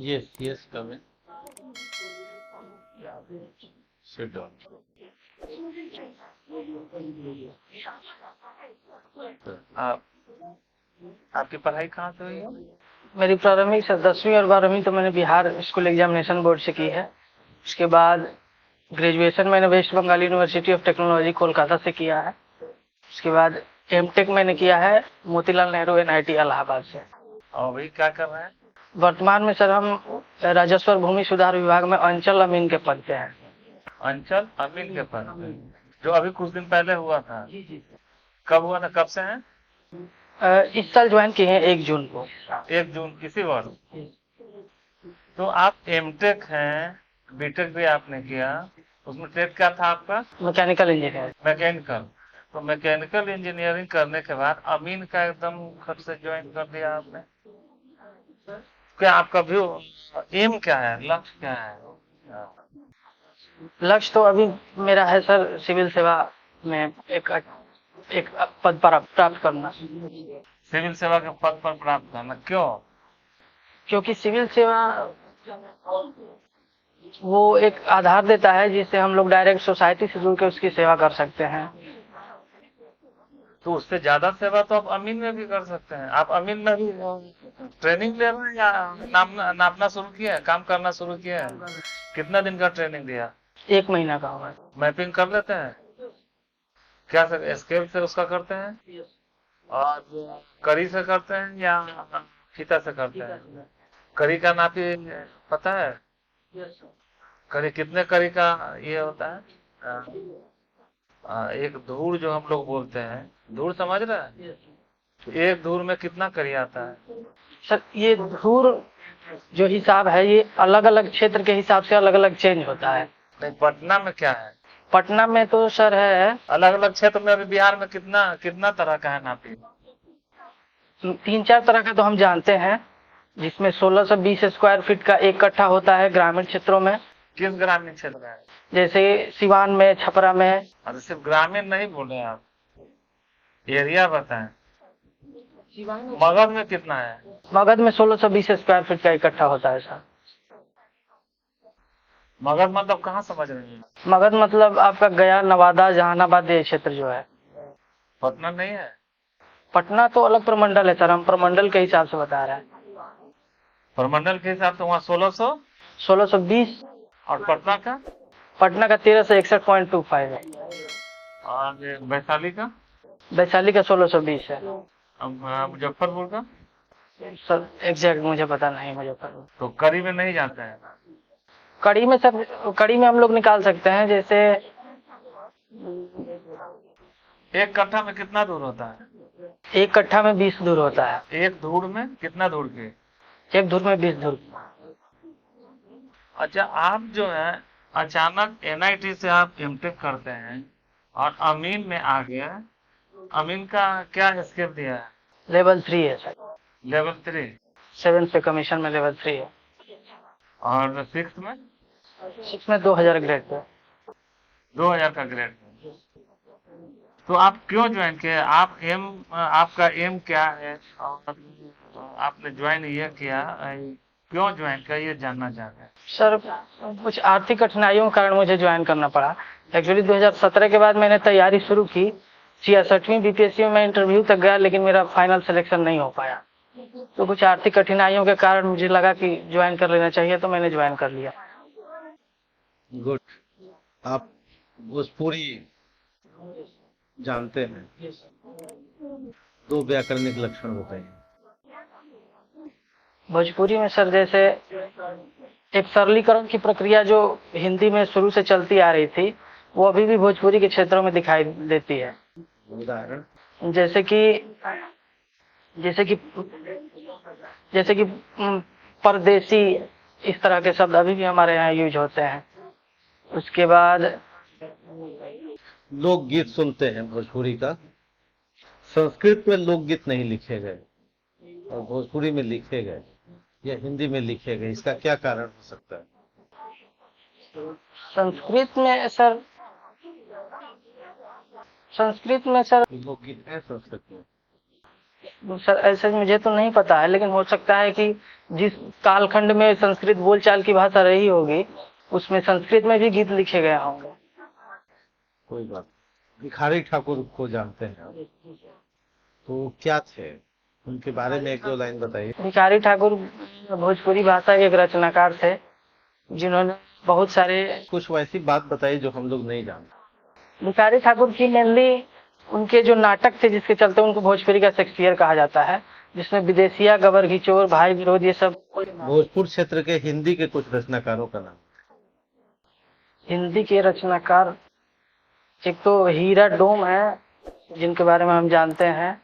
Yes, yes, come in. Sit down. आप आपकी पढ़ाई कहाँ से हुई है? मेरी प्रारंभिक से 10वीं और 12वीं तो मैंने बिहार स्कूल एग्जामिनेशन बोर्ड से की है। उसके बाद ग्रेजुएशन मैंने West Bengal university of technology Kolkata से किया है। उसके बाद एमटेक मैंने किया है मोतीलाल नेहरू एनआईटी इलाहाबाद से। और अभी क्या कर रहे हैं? वर्तमान में सर हम राजस्व और भूमि सुधार विभाग में अंचल अमीन के पद पे हैं। अंचल अमीन के पद पे, जो अभी कुछ दिन पहले हुआ था। कब हुआ था, कब से हैं? इस साल ज्वाइन किए हैं 1 जून को। 1 जून इसी वर्ष। तो आप एमटेक हैं, बीटेक भी आपने किया, उसमें ट्रेड क्या था आपका? Mechanical engineer. मैकेनिकल। तो मैकेनिकल इंजीनियरिंग करने के बाद अमीन का एकदम खट से ज्वाइन कर दिया आपने। क्या आपका व्यू, एम क्या है, लक्ष्य क्या है? लक्ष्य तो अभी मेरा है सर सिविल सेवा में एक पद पर प्राप्त करना। सिविल सेवा के पद पर प्राप्त करना, क्यों? क्योंकि सिविल सेवा वो एक आधार देता है जिससे हम लोग डायरेक्ट सोसाइटी से जुड़ के उसकी सेवा कर सकते हैं। तो उससे ज्यादा सेवा तो आप अमीन में भी कर सकते हैं। आप अमीन में भी ट्रेनिंग ले रहे हैं या नापना शुरू किया है, काम करना शुरू किया है? कितना दिन का ट्रेनिंग दिया? 1 महीना का होगा। मैपिंग कर लेते हैं क्या सर? स्केल से उसका करते हैं और करी से करते हैं या फीता से करते हैं? करी का नापी पता है? करी कितने करी का ये होता है? एक धूर जो हम लोग बोलते हैं, धूर समझ रहे हैं? एक धूर में कितना करी आता है? सर ये धूर जो हिसाब है ये अलग अलग क्षेत्र के हिसाब से अलग अलग चेंज होता है। नहीं, पटना में क्या है? पटना में तो सर है अलग अलग क्षेत्र में। अभी बिहार में कितना कितना तरह का है नापी? 3-4 तरह का तो हम जानते हैं, जिसमें 1620 स्क्वायर फीट का 1 कट्ठा होता है ग्रामीण क्षेत्रों में। किस ग्रामीण क्षेत्र में है? जैसे सिवान में, छपरा में। अरे सिर्फ ग्रामीण नहीं बोल रहे आप, एरिया बताएं। मगध में कितना है? मगध में 1620 स्क्वायर फीट का 1 कट्ठा होता है सर। मगध मतलब कहाँ समझ रहे हैं? मगध मतलब आपका गया, नवादा, जहानाबाद ये क्षेत्र जो है। पटना नहीं है? पटना तो अलग प्रमंडल है सर, हम प्रमंडल के हिसाब से बता रहे हैं। प्रमंडल के हिसाब से वहाँ 1620 और पटना का? पटना का 1361.25 है। और वैशाली का? वैशाली का 1620 है। मुजफ्फरपुर का? सर एग्जैक्ट मुझे पता नहीं मुजफ्फरपुर। तो करी में नहीं जाते हैं? कड़ी में सर, कड़ी में हम लोग निकाल सकते हैं। जैसे 1 कट्ठा में कितना दूर होता है? 1 कट्ठा में 20 धूर होता है। एक धूर में कितना धूर के? 1 धूर में 20 धूर। अच्छा, आप जो है अचानक एनआईटी से आप एमटेक करते हैं और अमीन में आ गया। अमीन का क्या स्केल दिया है? लेवल 3 है सर। लेवल 3। 7 पे कमीशन में लेवल 3 है। और 6 में? 6 में 2000 ग्रेड पे। 2000 का ग्रेड। तो आप क्यों ज्वाइन किए? आपका एम क्या है और आपने ज्वाइन ये किया, क्यों ज्वाइन किया, ये जानना चाहते हैं। सर कुछ आर्थिक कठिनाइयों के कारण मुझे ज्वाइन करना पड़ा। एक्चुअली 2017 के बाद मैंने तैयारी शुरू की। 66वीं बीपीएससी में मैं इंटरव्यू तक गया, लेकिन मेरा फाइनल सिलेक्शन नहीं हो पाया। तो कुछ आर्थिक कठिनाइयों के कारण मुझे लगा कि ज्वाइन कर लेना चाहिए, तो मैंने ज्वाइन कर लिया। गुड। आप भोजपुरी जानते हैं, 2 व्याकरणिक लक्षण होते हैं। भोजपुरी में सर जैसे एक सरलीकरण की प्रक्रिया जो हिंदी में शुरू से चलती आ रही थी, वो अभी भी भोजपुरी के क्षेत्रों में दिखाई देती है। उदाहरण? जैसे कि परदेसी, इस तरह के शब्द अभी भी हमारे यहाँ यूज होते हैं। उसके बाद लोकगीत सुनते हैं भोजपुरी का। संस्कृत में लोकगीत नहीं लिखे गए और भोजपुरी में लिखे गए या हिंदी में लिखे गए, इसका क्या कारण हो सकता है? संस्कृत में सर लोकगीत है संस्कृत में? सर ऐसे मुझे तो नहीं पता है, लेकिन हो सकता है कि जिस कालखंड में संस्कृत बोलचाल की भाषा रही होगी उसमें संस्कृत में भी गीत लिखे गए होंगे। कोई बात नहीं। भिखारी ठाकुर को जानते हैं आप? तो क्या थे, उनके बारे में एक दो लाइन बताइए। भिखारी ठाकुर भोजपुरी भाषा के एक रचनाकार थे जिन्होंने बहुत सारे। कुछ वैसी बात बताइए जो हम लोग नहीं जानते। भिखारी ठाकुर की मेनली उनके जो नाटक थे जिसके चलते उनको भोजपुरी का शेक्सपियर कहा जाता है, जिसमें विदेशिया, गबर घिचोर, भाई विरोध, ये सब। भोजपुर क्षेत्र के हिंदी के कुछ रचनाकारों का नाम। हिंदी के रचनाकार एक तो हीरा डोम है जिनके बारे में हम जानते हैं,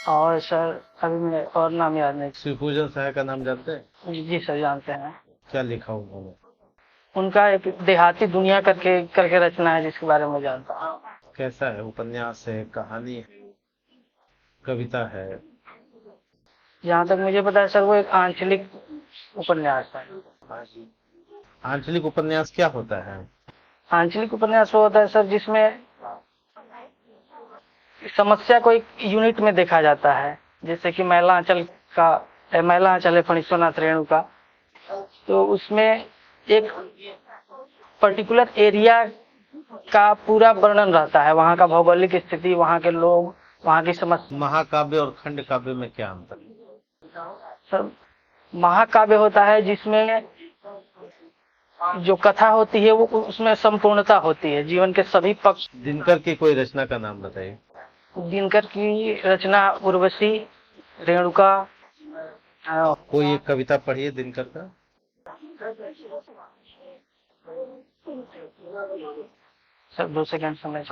और सर अभी मैं और नाम याद नहीं। शिवपूजन सहाय का नाम जानते हैं? जी सर जानते हैं। क्या लिखा उन्होंने? उनका एक देहाती दुनिया करके रचना है जिसके बारे में जानता हूँ। कैसा है? उपन्यास है, कहानी है, कविता है? जहाँ तक मुझे पता है सर वो एक आंचलिक उपन्यास है। आंचलिक उपन्यास क्या होता है? आंचलिक उपन्यास वो होता है सर जिसमें समस्या को एक यूनिट में देखा जाता है, जैसे कि मैला आंचल है फणीश्वरनाथ रेणु का, तो उसमें एक पर्टिकुलर एरिया का पूरा वर्णन रहता है, वहाँ का भौगोलिक स्थिति, वहाँ के लोग, वहाँ की समस्या। महाकाव्य और खंड काव्य में क्या अंतर है? सर महाकाव्य होता है जिसमें जो कथा होती है वो उसमें संपूर्णता होती है, जीवन के सभी पक्ष। दिनकर की कोई रचना का नाम बताइए। दिनकर की रचना उर्वशी, रेणुका। कोई एक कविता पढ़िए दिनकर का। सर 2 सेकंड समय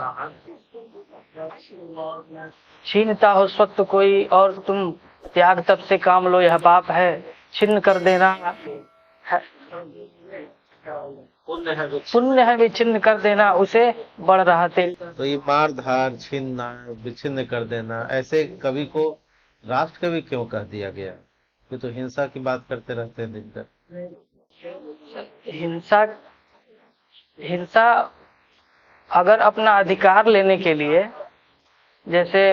छीनता हो स्वक्त कोई और तुम त्याग तब से काम लो, यह पाप है छिन्न कर देना है, पुण्य है विच्छिन्न कर देना, उसे बढ़ रहा तेल। तो ये मार धार, छीनना, विच्छिन्न कर देना, ऐसे कवि को राष्ट्र कवि क्यों कह दिया गया? ये तो हिंसा की बात करते रहते हैं दिनकर। हिंसा अगर अपना अधिकार लेने के लिए, जैसे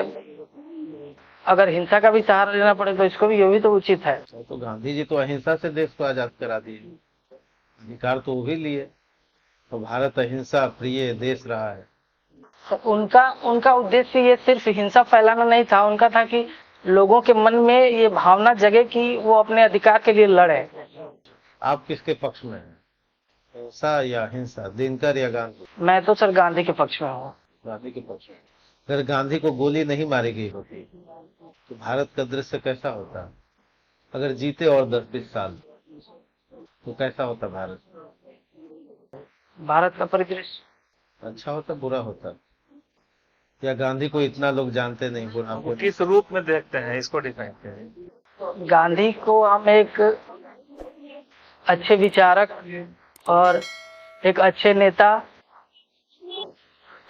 अगर हिंसा का भी सहारा लेना पड़े तो इसको भी ये भी तो उचित है। तो गांधी जी तो अहिंसा से देश को आजाद करा दिए, अधिकार तो वो भी लिए, तो भारत अहिंसा प्रिय देश रहा है। उनका उद्देश्य ये सिर्फ हिंसा फैलाना नहीं था, उनका था कि लोगों के मन में ये भावना जगे कि वो अपने अधिकार के लिए लड़े। आप किसके पक्ष में हैं, हिंसा या हिंसा, दिनकर या गांधी? मैं तो सर गांधी के पक्ष में हूँ। गांधी के पक्ष में। अगर गांधी को गोली नहीं मारी गई होती तो भारत का दृश्य कैसा होता? अगर जीते और 10-20 साल तो कैसा होता भारत? भारत का परिदृश्य अच्छा होता, बुरा होता? या गांधी को इतना लोग जानते नहीं, बुरा वो किस रूप में देखते हैं, इसको डिफाइन करें। गांधी को हम एक अच्छे विचारक और एक अच्छे नेता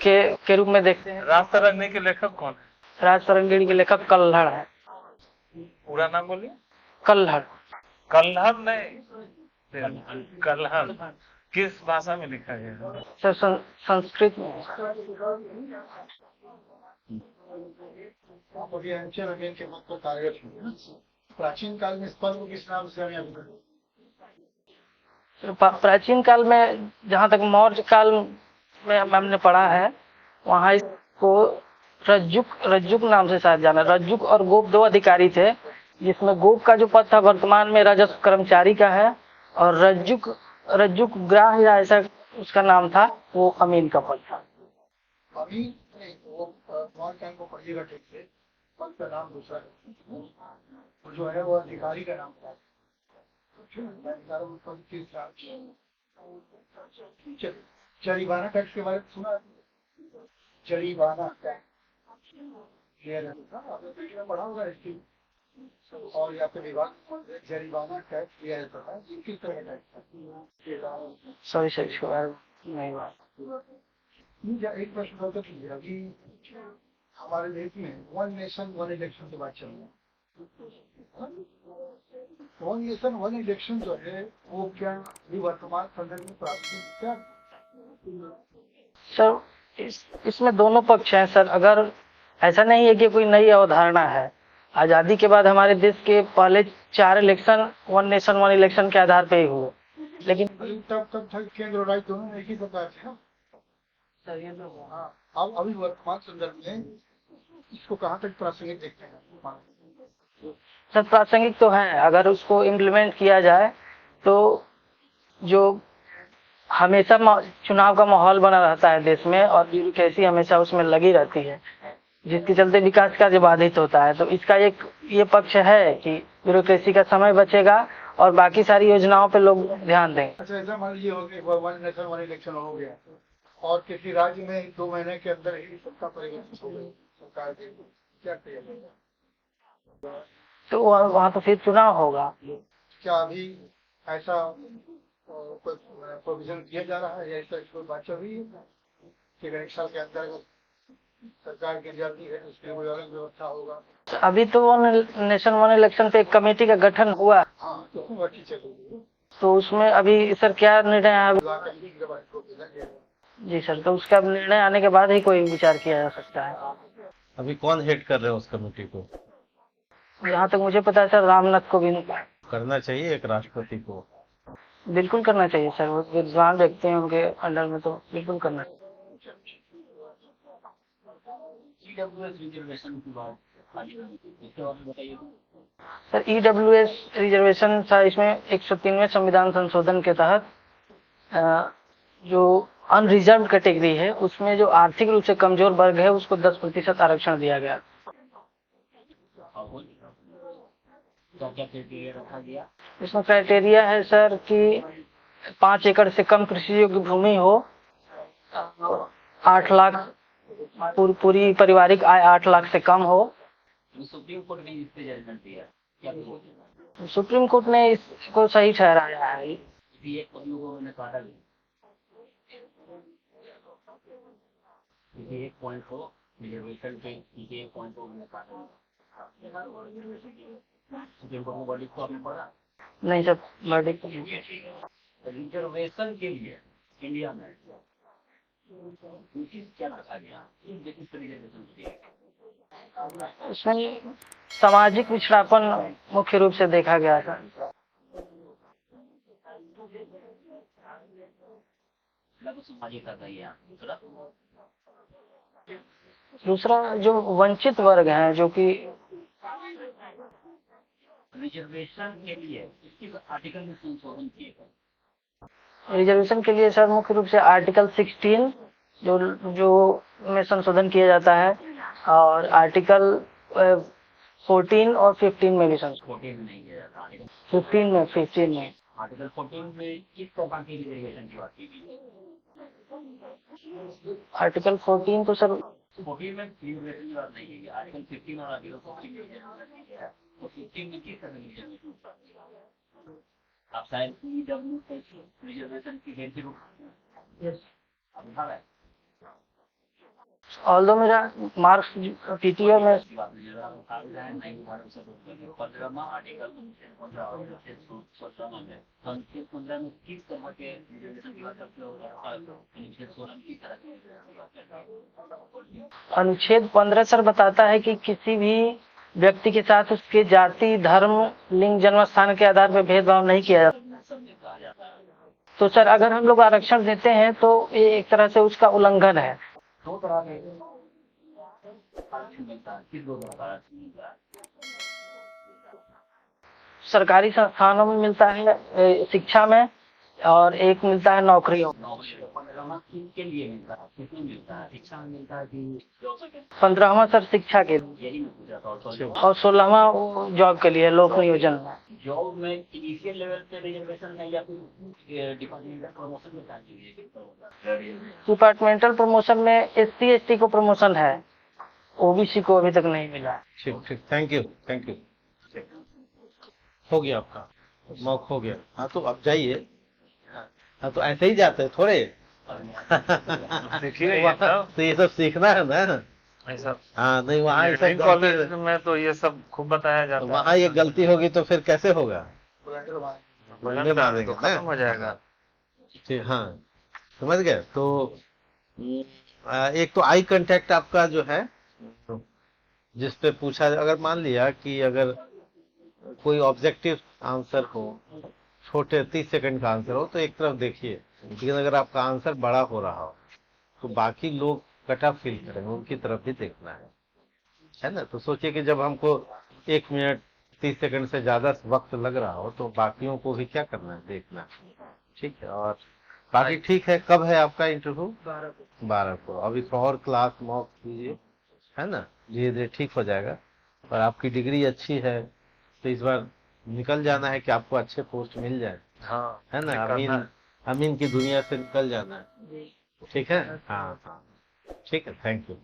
के रूप में देखते हैं। राज तरंगिणी के लेखक कौन है? राज तरंगिणी के लेखक कल्हड़ है। पूरा नाम बोलिए। कल्हड़। कल्हड़ नहीं, कल्हड़ किस भाषा में लिखा गया है? सर संस्कृत में। प्राचीन काल में इस पर्व को किस नाम से हमें? प्राचीन काल में जहाँ तक मौर्य काल में हमने पढ़ा है, वहाँ इसको रज्जुक नाम से शायद जाना। रज्जुक और गोप 2 अधिकारी थे, जिसमें गोप का जो पद था वर्तमान में राजस्व कर्मचारी का है, और रज्जुक ग्राह या ऐसा उसका नाम था, वो अमीन का पद था। अमीन नहीं, वो मौर्य को पढ़िएगा ठीक से, पद का नाम दूसरा है, वो जो है वो अधिकारी का नाम था। जरीवाना टैक्स के बारे में सुना? जरीवाना टैक्स पढ़ा होगा इसकी, और या फिर विभाग जरीवाना टैक्स लिया जाता है, किस तरह का टैक्स? सॉरी नहीं बात। एक प्रश्न होता है अभी हमारे देश में 1 नेशन 1 इलेक्शन की बात चल रही है। 1 नेशन 1 इलेक्शन जो है वो क्या वर्तमान संदर्भ में प्रासंगिक क्या? सर इसमें दोनों पक्ष हैं सर। अगर ऐसा नहीं है कि कोई नई अवधारणा है। आजादी के बाद हमारे देश के पहले 4 election one nation one election के आधार पे ही हुए, लेकिन तब तक केंद्र और राज्य दोनों एक ही प्रकार थे ना। हाँ, अब अभी वर्तमान संदर्भ में इसको कहाँ तक प्रासंगिक देखते हैं? सर प्रासंगिक तो है, अगर उसको इम्प्लीमेंट किया जाए तो जो हमेशा चुनाव का माहौल बना रहता है देश में और ब्यूरोक्रेसी हमेशा उसमें लगी रहती है, जिसके चलते विकास कार्य बाधित होता है। तो इसका एक ये पक्ष है कि ब्यूरोक्रेसी का समय बचेगा और बाकी सारी योजनाओं पे लोग ध्यान देंगे। अच्छा, ऐसा मान लीजिए हो गया वन नेशन वन इलेक्शन हो गया और किसी राज्य में 2 महीने के अंदर ही सत्ता परिवर्तन हो गई सरकार की, क्या करेगा? तो वहाँ तो फिर चुनाव होगा। क्या अभी ऐसा कोई प्रोविजन किया जा रहा है या ऐसा कोई बात चल रही है कि अगर 1 साल के अंदर अगर सरकार की जाती है उसके लिए कोई अलग व्यवस्था होगा? अभी तो वन नेशन वन इलेक्शन पे एक कमेटी का गठन हुआ, हाँ, तो उसमें अच्छी चल रही है। तो उसमें अभी सर क्या निर्णय है? है जी सर, तो उसका निर्णय आने के बाद ही कोई विचार किया जा सकता है। अभी कौन हेड कर रहे हैं उस कमेटी को? जहाँ तक मुझे पता है सर, रामनाथ कोविंद करना चाहिए एक राष्ट्रपति को। बिल्कुल करना चाहिए सर, वो विद्वान व्यक्ति हैं, उनके अंडर में तो बिल्कुल करना चाहिए। रिजर्वेशन की बात इसके बारे में बताइए। सर ईडब्ल्यूएस रिजर्वेशन था, इसमें 103वें संविधान संशोधन के तहत जो अनरिजर्व कैटेगरी है उसमें जो आर्थिक रूप से कमजोर वर्ग है उसको 10% आरक्षण दिया गया। क्या क्या क्राइटेरिया रखा गया? इसमें क्राइटेरिया है सर कि 5 एकड़ से कम कृषि योग्य भूमि हो, 8 लाख पूरी पारिवारिक आय 8 लाख से कम हो। सुप्रीम कोर्ट ने इस पे जजमेंट दिया, क्या सुप्रीम कोर्ट ने इसको सही ठहराया है। इसी एक पहलू को उन्होंने काटा भी, किसी एक पॉइंट को रिजर्वेशन पे किसी एक पॉइंट को उन्होंने काटा। सुप्रीम कोर्ट में वर्डिक्ट को आपने पढ़ा? नहीं सर, वर्डिक्ट रिजर्वेशन के लिए इंडिया में क्या रखा गया? रिजर्वेशन के लिए उसमें सामाजिक पिछड़ापन मुख्य रूप से देखा गया था। सामाजिकता का ही दूसरा जो वंचित वर्ग हैं, जो कि रिजर्वेशन के लिए इसके आर्टिकल में संशोधन किए गए। रिजर्वेशन के लिए सर मुख्य रूप से आर्टिकल 16 जो में संशोधन किया जाता है और आर्टिकल 14 और 15 में भी संशोधन। 14 में नहीं किया जाता, आर्टिकल 15 में आर्टिकल 14 में किस प्रकार की रिजर्वेशन की बात की गई? आर्टिकल 14 तो सर 14 में रिजर्वेशन की बात नहीं है, आर्टिकल 15 और आर्टिकल 14 तो 15 में किस तरह की रिजर्वेशन? आप शायद रिजर्वेशन की गैंती रूप ऑल्दो मेरा मार्क्स पीटीओ में अनुच्छेद 15 सर बताता है कि किसी भी व्यक्ति के साथ उसके जाति, धर्म, लिंग, जन्म स्थान के आधार पर भेदभाव नहीं किया जाता। तो सर अगर हम लोग आरक्षण देते हैं तो ये एक तरह से उसका उल्लंघन है। 2 तरह के आरक्षण मिलता है, किस 2 तरह का आरक्षण मिलता है? सरकारी संस्थानों में मिलता है, शिक्षा में, और एक मिलता है नौकरियों। के लिए मिलता है, किसमें मिलता है? शिक्षा में मिलता है कि 15वां सर शिक्षा के लिए यही मैं पूछा था। और 16वां जॉब के लिए लोक नियोजन में। जॉब में इनिशियल लेवल पे रिजर्वेशन है या फिर डिपार्टमेंटल प्रमोशन में चाहिए? डिपार्टमेंटल प्रमोशन में SC/ST को प्रमोशन है, OBC को अभी तक नहीं मिला। ठीक ठीक, थैंक यू हो गया आपका मौक हो गया। हाँ तो अब जाइए। हाँ तो ऐसे ही जाते हैं थोड़े तो ये सब सीखना है ना। ऐसा हाँ नहीं, वहाँ ये सब कॉलेज में तो ये सब खूब बताया जाता है। वहाँ ये गलती होगी तो फिर कैसे होगा? बगल में तो खत्म हो जाएगा। ठीक, हाँ समझ गए। तो एक तो आई कांटेक्ट आपका जो है जिस पे पूछा, अगर मान लिया कि अगर कोई ऑब्जेक्टिव आंसर हो, छोटे 30 सेकंड का आंसर हो, तो एक तरफ देखिए, लेकिन अगर आपका आंसर बड़ा हो रहा हो तो बाकी लोग कटा फील करेंगे, उनकी तरफ भी देखना है ना। तो सोचिए कि जब हमको 1 मिनट 30 सेकंड से ज्यादा वक्त लग रहा हो तो बाकियों को भी क्या करना है, देखना है। ठीक है, और बाकी ठीक है। कब है आपका इंटरव्यू? 12 को। अभी तो और क्लास मॉक कीजिए, है ना, धीरे धीरे ठीक हो जाएगा। और आपकी डिग्री अच्छी है तो इस बार निकल जाना है कि आपको अच्छे पोस्ट मिल जाए, हाँ, है ना। करना अमीन, अमीन की दुनिया से निकल जाना है। ठीक है, हाँ हाँ, ठीक है, थैंक यू।